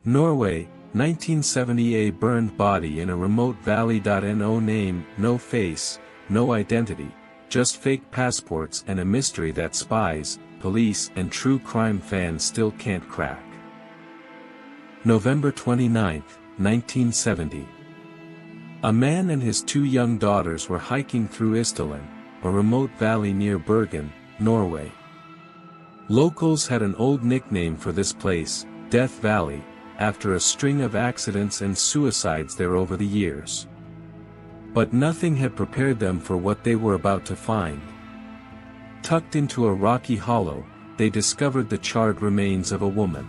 Norway, 1970. A burned body in a remote valley. No name, no face, no identity, just fake passports and a mystery that spies, police and true crime fans still can't crack. November 29, 1970. A man and his two young daughters were hiking through Isdalen, a remote valley near Bergen, Norway. Locals had an old nickname for this place, Death Valley, after a string of accidents and suicides there over the years. But nothing had prepared them for what they were about to find. Tucked into a rocky hollow, they discovered the charred remains of a woman.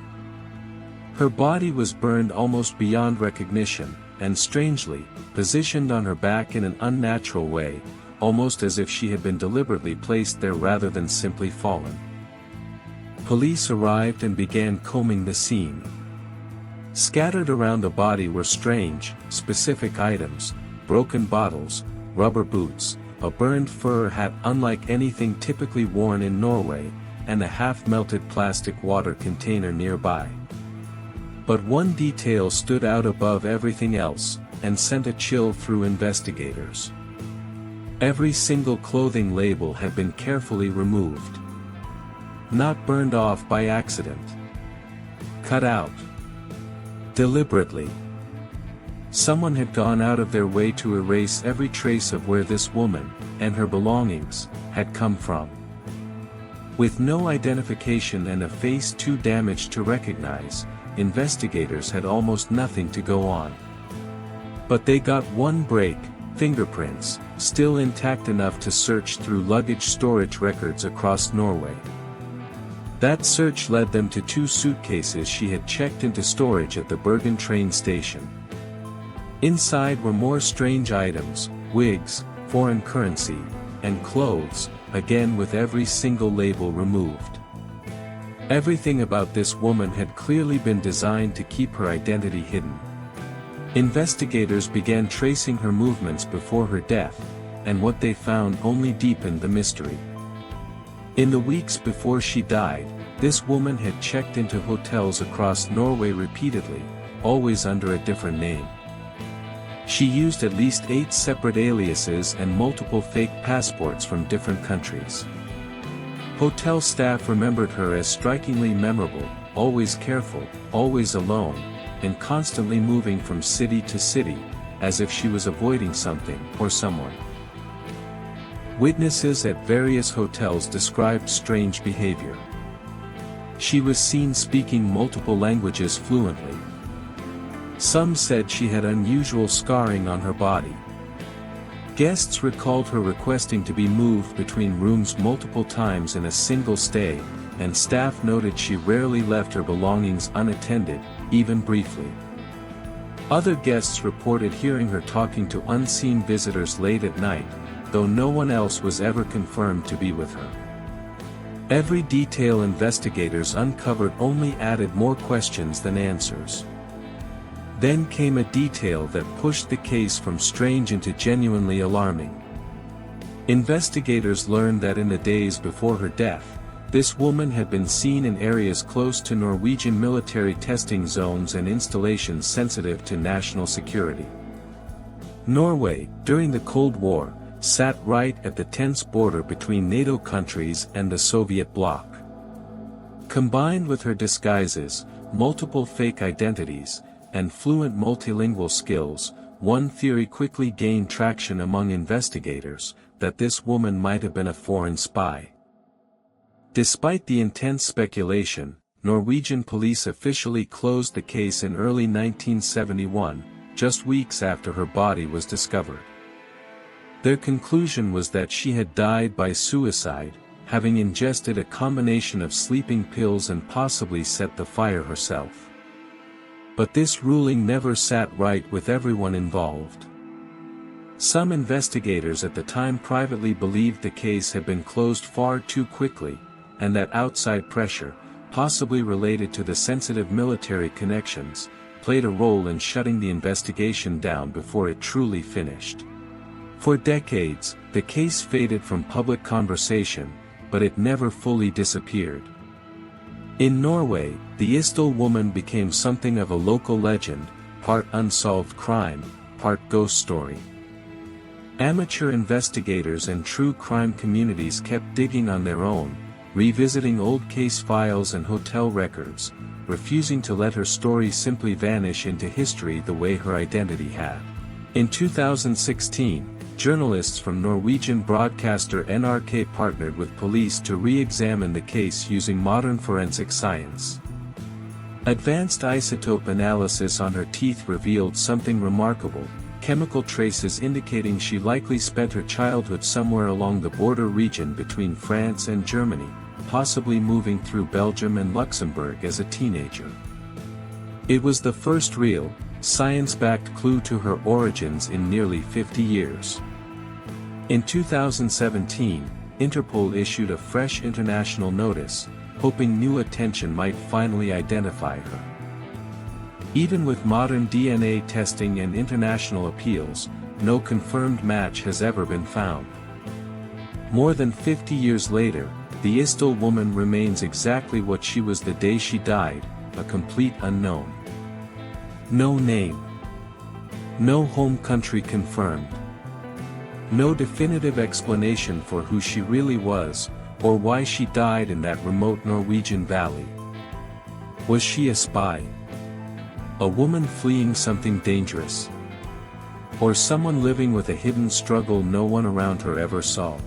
Her body was burned almost beyond recognition, and strangely, positioned on her back in an unnatural way, almost as if she had been deliberately placed there rather than simply fallen. Police arrived and began combing the scene. Scattered around the body were strange, specific items: broken bottles, rubber boots, a burned fur hat unlike anything typically worn in Norway, and a half-melted plastic water container nearby. But one detail stood out above everything else, and sent a chill through investigators. Every single clothing label had been carefully removed. Not burned off by accident. Cut out. Deliberately. Someone had gone out of their way to erase every trace of where this woman, and her belongings, had come from. With no identification and a face too damaged to recognize, investigators had almost nothing to go on. But they got one break: fingerprints, still intact enough to search through luggage storage records across Norway. That search led them to two suitcases she had checked into storage at the Bergen train station. Inside were more strange items: wigs, foreign currency, and clothes, again with every single label removed. Everything about this woman had clearly been designed to keep her identity hidden. Investigators began tracing her movements before her death, and what they found only deepened the mystery. In the weeks before she died, this woman had checked into hotels across Norway repeatedly, always under a different name. She used at least 8 separate aliases and multiple fake passports from different countries. Hotel staff remembered her as strikingly memorable, always careful, always alone, and constantly moving from city to city, as if she was avoiding something or someone. Witnesses at various hotels described strange behavior. She was seen speaking multiple languages fluently. Some said she had unusual scarring on her body. Guests recalled her requesting to be moved between rooms multiple times in a single stay, and staff noted she rarely left her belongings unattended, even briefly. Other guests reported hearing her talking to unseen visitors late at night, though no one else was ever confirmed to be with her. Every detail investigators uncovered only added more questions than answers. Then came a detail that pushed the case from strange into genuinely alarming. Investigators learned that in the days before her death, this woman had been seen in areas close to Norwegian military testing zones and installations sensitive to national security. Norway, during the Cold War, sat right at the tense border between NATO countries and the Soviet bloc. Combined with her disguises, multiple fake identities, and fluent multilingual skills, one theory quickly gained traction among investigators: that this woman might have been a foreign spy. Despite the intense speculation, Norwegian police officially closed the case in early 1971, just weeks after her body was discovered. Their conclusion was that she had died by suicide, having ingested a combination of sleeping pills and possibly set the fire herself. But this ruling never sat right with everyone involved. Some investigators at the time privately believed the case had been closed far too quickly, and that outside pressure, possibly related to the sensitive military connections, played a role in shutting the investigation down before it truly finished. For decades, the case faded from public conversation, but it never fully disappeared. In Norway, the Isdal Woman became something of a local legend, part unsolved crime, part ghost story. Amateur investigators and true crime communities kept digging on their own, revisiting old case files and hotel records, refusing to let her story simply vanish into history the way her identity had. In 2016, journalists from Norwegian broadcaster NRK partnered with police to re-examine the case using modern forensic science. Advanced isotope analysis on her teeth revealed something remarkable, chemical traces indicating she likely spent her childhood somewhere along the border region between France and Germany, possibly moving through Belgium and Luxembourg as a teenager. It was the first real, science-backed clue to her origins in nearly 50 years. In 2017, Interpol issued a fresh international notice, hoping new attention might finally identify her. Even with modern DNA testing and international appeals, no confirmed match has ever been found. More than 50 years later, the Isdal Woman remains exactly what she was the day she died, a complete unknown. No name. No home country confirmed. No definitive explanation for who she really was, or why she died in that remote Norwegian valley. Was she a spy? A woman fleeing something dangerous? Or someone living with a hidden struggle no one around her ever saw?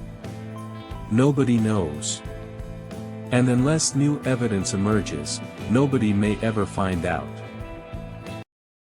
Nobody knows. And unless new evidence emerges, nobody may ever find out.